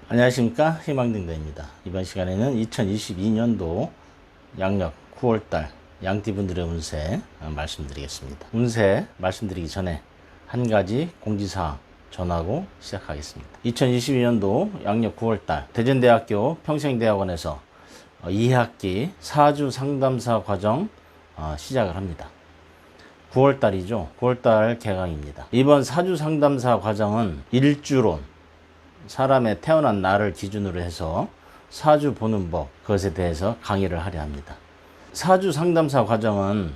안녕하십니까, 희망등대입니다. 이번 시간에는 2022년도 양력 9월달 양띠분들의 운세 말씀드리겠습니다. 운세 말씀드리기 전에 한 가지 공지사항 전하고 시작하겠습니다. 2022년도 양력 9월달 대전대학교 평생대학원에서 2학기 사주 상담사 과정 시작을 합니다. 9월달이죠. 9월달 개강입니다. 이번 사주 상담사 과정은 일주론, 사람의 태어난 날을 기준으로 해서 사주 보는 법, 그것에 대해서 강의를 하려 합니다. 사주 상담사 과정은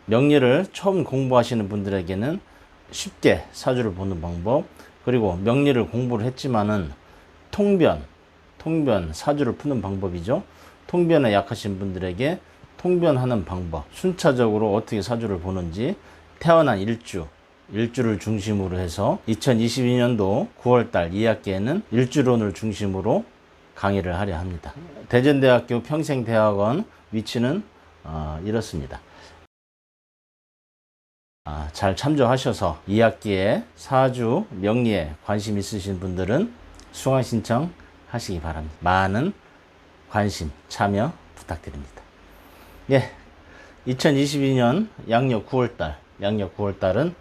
명리를 처음 공부하시는 분들에게는 쉽게 사주를 보는 방법, 그리고 명리를 공부를 했지만은 통변 사주를 푸는 방법이죠. 통변에 약하신 분들에게 통변하는 방법, 순차적으로 어떻게 사주를 보는지, 태어난 일주를 중심으로 해서 2022년도 9월달 2학기에는 일주론을 중심으로 강의를 하려 합니다. 대전대학교 평생대학원 위치는 이렇습니다. 잘 참조하셔서 2학기에 사주 명리에 관심 있으신 분들은 수강 신청 하시기 바랍니다. 많은 관심, 참여 부탁드립니다. 2022년 양력 9월달은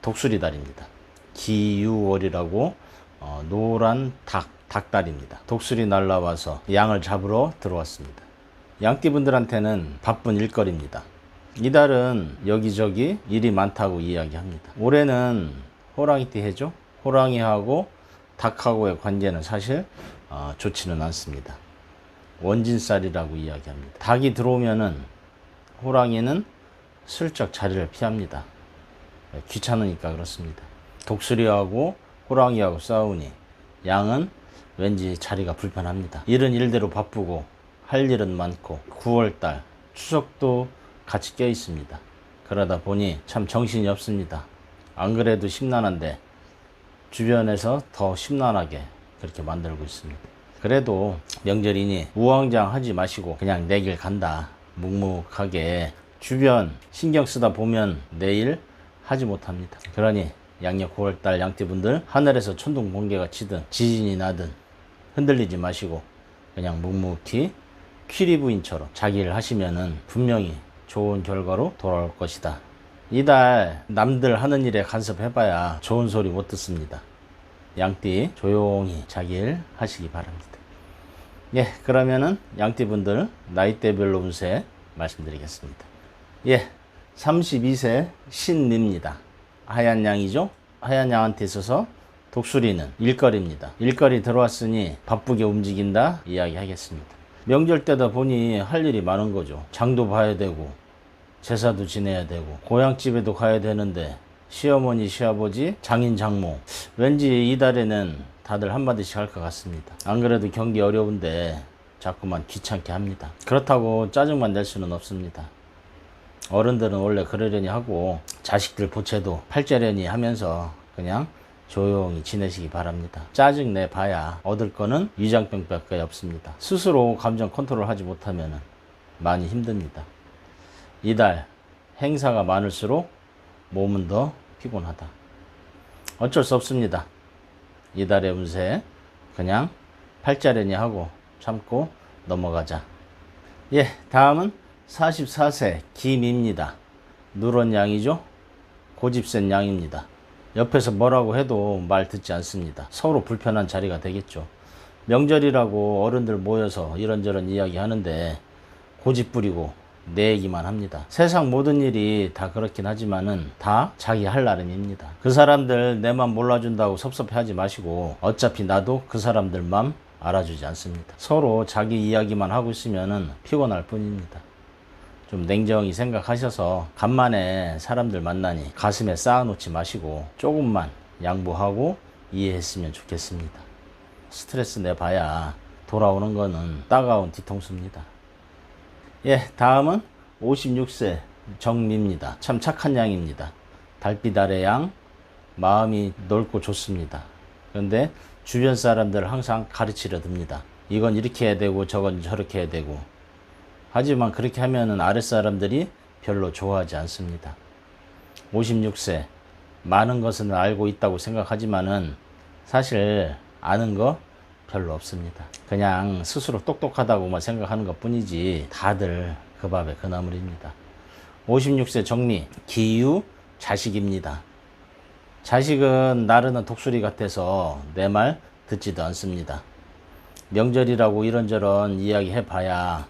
독수리 달입니다. 기유월이라고 노란 닭달입니다. 독수리 날라와서 양을 잡으러 들어왔습니다. 양띠분들한테는 바쁜 일거리입니다. 이달은 여기저기 일이 많다고 이야기합니다. 올해는 호랑이띠 해죠. 호랑이하고 닭하고의 관계는 사실 좋지는 않습니다. 원진살이라고 이야기합니다. 닭이 들어오면은 호랑이는 슬쩍 자리를 피합니다. 귀찮으니까 그렇습니다. 독수리하고 호랑이하고 싸우니 양은 왠지 자리가 불편합니다. 일은 일대로 바쁘고 할 일은 많고 9월달 추석도 같이 껴 있습니다. 그러다 보니 참 정신이 없습니다. 안 그래도 심란한데 주변에서 더 심란하게 그렇게 만들고 있습니다. 그래도 명절이니 우왕좌왕하지 마시고 그냥 내 길 간다, 묵묵하게 주변 신경 쓰다 보면 내일 하지 못합니다. 그러니 양력 9월달 양띠분들 하늘에서 천둥 번개가 치든 지진이 나든 흔들리지 마시고 그냥 묵묵히 퀴리부인처럼 자기 일 하시면은 분명히 좋은 결과로 돌아올 것이다. 이달 남들 하는 일에 간섭해봐야 좋은 소리 못 듣습니다. 양띠 조용히 자기 일 하시기 바랍니다. 그러면은 양띠분들 나이대별로 운세 말씀드리겠습니다. 32세 신입니다. 하얀 양이죠. 하얀 양한테 있어서 독수리는 일거리입니다. 일거리 들어왔으니 바쁘게 움직인다 이야기 하겠습니다. 명절 때다 보니 할 일이 많은 거죠. 장도 봐야 되고 제사도 지내야 되고 고향집에도 가야 되는데 시어머니 시아버지 장인 장모 왠지 이달에는 다들 한마디씩 할 것 같습니다. 안 그래도 경기 어려운데 자꾸만 귀찮게 합니다. 그렇다고 짜증만 낼 수는 없습니다. 어른들은 원래 그러려니 하고 자식들 보채도 팔자려니 하면서 그냥 조용히 지내시기 바랍니다. 짜증 내봐야 얻을 거는 위장병밖에 없습니다. 스스로 감정 컨트롤 하지 못하면 많이 힘듭니다. 이달 행사가 많을수록 몸은 더 피곤하다. 어쩔 수 없습니다. 이달의 운세 그냥 팔자려니 하고 참고 넘어가자. 다음은 44세 김입니다. 누런 양이죠. 고집센 양입니다. 옆에서 뭐라고 해도 말 듣지 않습니다. 서로 불편한 자리가 되겠죠. 명절이라고 어른들 모여서 이런저런 이야기 하는데 고집 부리고 내 얘기만 합니다. 세상 모든 일이 다 그렇긴 하지만은 다 자기 할 나름입니다. 그 사람들 내 맘 몰라준다고 섭섭해하지 마시고 어차피 나도 그 사람들 맘 알아주지 않습니다. 서로 자기 이야기만 하고 있으면은 피곤할 뿐입니다. 좀 냉정히 생각하셔서 간만에 사람들 만나니 가슴에 쌓아놓지 마시고 조금만 양보하고 이해했으면 좋겠습니다. 스트레스 내봐야 돌아오는 거는 따가운 뒤통수입니다. 다음은 56세 정미입니다. 참 착한 양입니다. 달빛 아래 양, 마음이 넓고 좋습니다. 그런데 주변 사람들을 항상 가르치려 듭니다. 이건 이렇게 해야 되고 저건 저렇게 해야 되고. 하지만 그렇게 하면은 아랫사람들이 별로 좋아하지 않습니다. 56세 많은 것은 알고 있다고 생각하지만은 사실 아는 거 별로 없습니다. 그냥 스스로 똑똑하다고만 생각하는 것 뿐이지 다들 그 밥에 그 나물입니다. 56세 정리, 기유, 자식입니다. 자식은 나르는 독수리 같아서 내 말 듣지도 않습니다. 명절이라고 이런저런 이야기 해봐야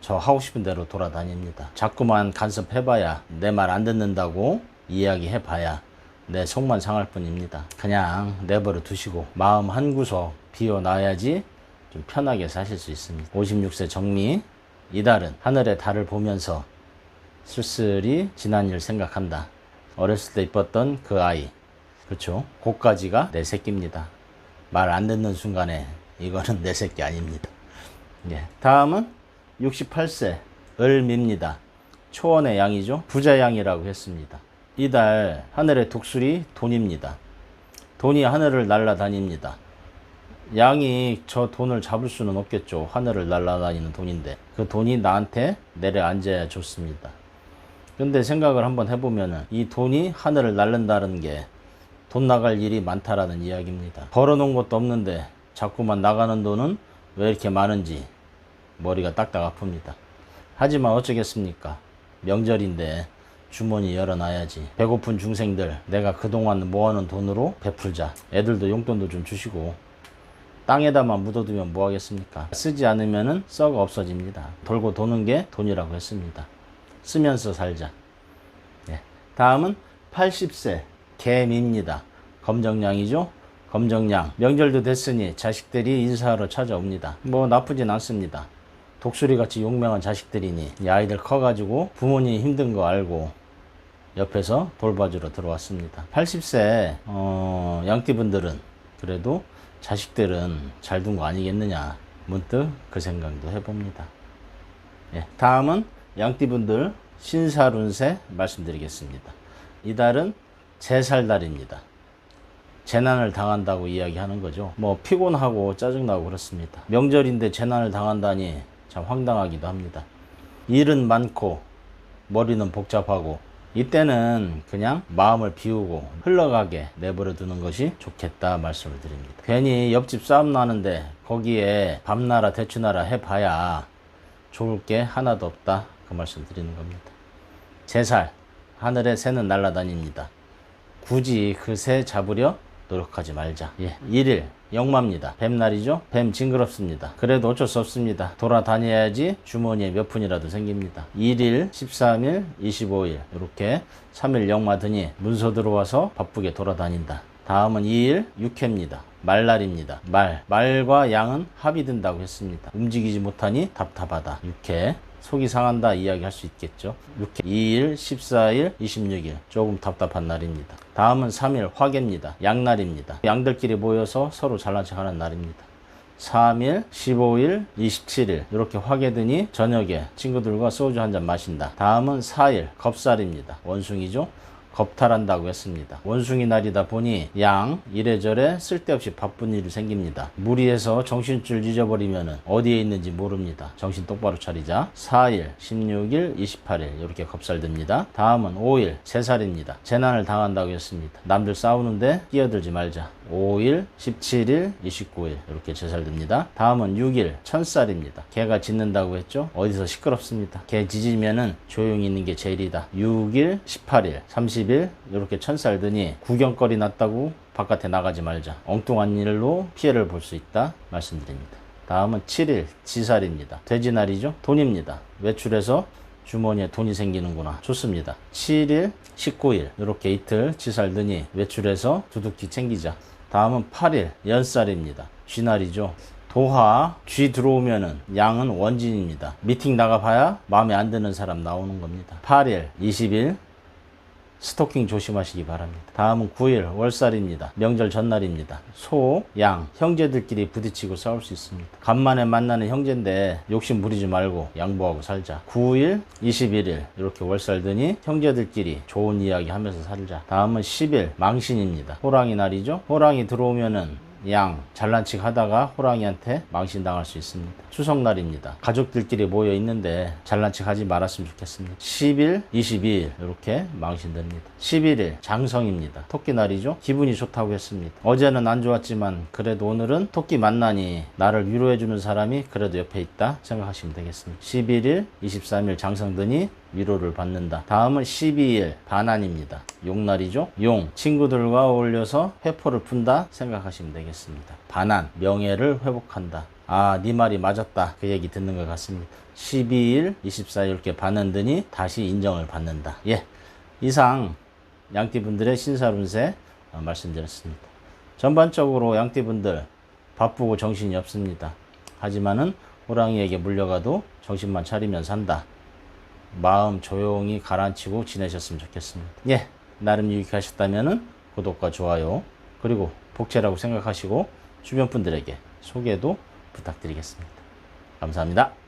저 하고 싶은 대로 돌아다닙니다. 자꾸만 간섭해봐야 내 말 안 듣는다고 이야기해봐야 내 속만 상할 뿐입니다. 그냥 내버려 두시고 마음 한구석 비워놔야지 좀 편하게 사실 수 있습니다. 56세 정리, 이달은 하늘의 달을 보면서 쓸쓸히 지난 일 생각한다. 어렸을 때 이뻤던 그 아이, 그렇죠? 그까지가 내 새끼입니다. 말 안 듣는 순간에 이거는 내 새끼 아닙니다. 예. 다음은 68세 을미입니다. 초원의 양이죠. 부자양이라고 했습니다. 이달 하늘의 독수리 돈입니다. 돈이 하늘을 날아다닙니다. 양이 저 돈을 잡을 수는 없겠죠. 하늘을 날아다니는 돈인데 그 돈이 나한테 내려앉아야 좋습니다. 근데 생각을 한번 해보면 이 돈이 하늘을 날른다는 게 돈 나갈 일이 많다라는 이야기입니다. 벌어놓은 것도 없는데 자꾸만 나가는 돈은 왜 이렇게 많은지 머리가 딱딱 아픕니다. 하지만 어쩌겠습니까? 명절인데 주머니 열어놔야지. 배고픈 중생들 내가 그동안 모아놓은 돈으로 베풀자. 애들도 용돈도 좀 주시고 땅에다만 묻어두면 뭐하겠습니까? 쓰지 않으면 썩어 없어집니다. 돌고 도는 게 돈이라고 했습니다. 쓰면서 살자. 예. 다음은 80세 개미입니다. 검정양이죠. 검정양. 명절도 됐으니 자식들이 인사하러 찾아옵니다. 뭐 나쁘진 않습니다. 독수리같이 용맹한 자식들이니 이 아이들 커가지고 부모님 힘든 거 알고 옆에서 돌봐주러 들어왔습니다. 80세 양띠분들은 그래도 자식들은 잘 둔 거 아니겠느냐 문득 그 생각도 해봅니다. 예, 다음은 양띠분들 신살운세 말씀드리겠습니다. 이달은 제살달입니다. 재난을 당한다고 이야기하는 거죠. 뭐 피곤하고 짜증나고 그렇습니다. 명절인데 재난을 당한다니 참 황당하기도 합니다. 일은 많고 머리는 복잡하고 이때는 그냥 마음을 비우고 흘러가게 내버려 두는 것이 좋겠다 말씀을 드립니다. 괜히 옆집 싸움 나는데 거기에 밤나라 대추나라 해봐야 좋을 게 하나도 없다 그 말씀 드리는 겁니다. 제살, 하늘의 새는 날아다닙니다. 굳이 그 새 잡으려 노력하지 말자. 예, 1일 영마입니다. 뱀날이죠. 뱀 징그럽습니다. 그래도 어쩔 수 없습니다. 돌아다녀야지 주머니에 몇 푼이라도 생깁니다. 1일, 13일, 25일 이렇게 3일 영마더니 문서 들어와서 바쁘게 돌아다닌다. 다음은 2일 6회입니다. 말날입니다. 말과 양은 합이 든다고 했습니다. 움직이지 못하니 답답하다. 6회 속이 상한다 이야기 할 수 있겠죠. 6회 2일, 14일, 26일 조금 답답한 날입니다. 다음은 3일 화개입니다. 양날입니다. 양들끼리 모여서 서로 잘난 척하는 날입니다. 3일, 15일, 27일 이렇게 화개드니 저녁에 친구들과 소주 한잔 마신다. 다음은 4일 겁살입니다. 원숭이죠. 겁탈한다고 했습니다. 원숭이 날이다 보니 양 이래저래 쓸데없이 바쁜 일이 생깁니다. 무리해서 정신줄 잊어버리면 어디에 있는지 모릅니다. 정신 똑바로 차리자. 4일, 16일, 28일 이렇게 겁살듭니다. 다음은 5일 제살입니다. 재난을 당한다고 했습니다. 남들 싸우는데 끼어들지 말자. 5일, 17일, 29일 이렇게 제살듭니다. 다음은 6일 천살입니다. 개가 짖는다고 했죠. 어디서 시끄럽습니다. 개 짖으면은 조용히 있는 게 제일이다. 6일, 18일, 30일 이렇게 천살드니 구경거리 났다고 바깥에 나가지 말자. 엉뚱한 일로 피해를 볼 수 있다 말씀드립니다. 다음은 7일 지살입니다. 돼지날이죠. 돈입니다. 외출해서 주머니에 돈이 생기는구나. 좋습니다. 7일, 19일 이렇게 이틀 지살드니 외출해서 두둑히 챙기자. 다음은 8일 연살입니다. 쥐날이죠. 도화 쥐 들어오면은 양은 원진입니다. 미팅 나가봐야 마음에 안 드는 사람 나오는 겁니다. 8일 20일 스토킹 조심하시기 바랍니다. 다음은 9일 월살입니다. 명절 전날입니다. 소, 양, 형제들끼리 부딪히고 싸울 수 있습니다. 간만에 만나는 형제인데 욕심 부리지 말고 양보하고 살자. 9일, 21일 이렇게 월살드니 형제들끼리 좋은 이야기 하면서 살자. 다음은 10일 망신입니다. 호랑이 날이죠. 호랑이 들어오면은 양 잘난 척 하다가 호랑이한테 망신당할 수 있습니다. 추석날입니다. 가족들끼리 모여 있는데 잘난 척 하지 말았으면 좋겠습니다. 10일, 22일 이렇게 망신됩니다. 11일 장성입니다. 토끼날이죠. 기분이 좋다고 했습니다. 어제는 안 좋았지만 그래도 오늘은 토끼 만나니 나를 위로해주는 사람이 그래도 옆에 있다 생각하시면 되겠습니다. 11일, 23일 장성드니 위로를 받는다. 다음은 12일 반환입니다. 용날이죠. 용 친구들과 어울려서 회포를 푼다 생각하시면 되겠습니다. 반환 명예를 회복한다. 아, 네 말이 맞았다. 그 얘기 듣는 것 같습니다. 12일, 24일 이렇게 반환드니 다시 인정을 받는다. 예, 이상 양띠분들의 신사운세 말씀드렸습니다. 전반적으로 양띠분들 바쁘고 정신이 없습니다. 하지만은 호랑이에게 물려가도 정신만 차리면 산다. 마음 조용히 가라앉히고 지내셨으면 좋겠습니다. 예, 나름 유익하셨다면은 구독과 좋아요 그리고 복채라고 생각하시고 주변 분들에게 소개도 부탁드리겠습니다. 감사합니다.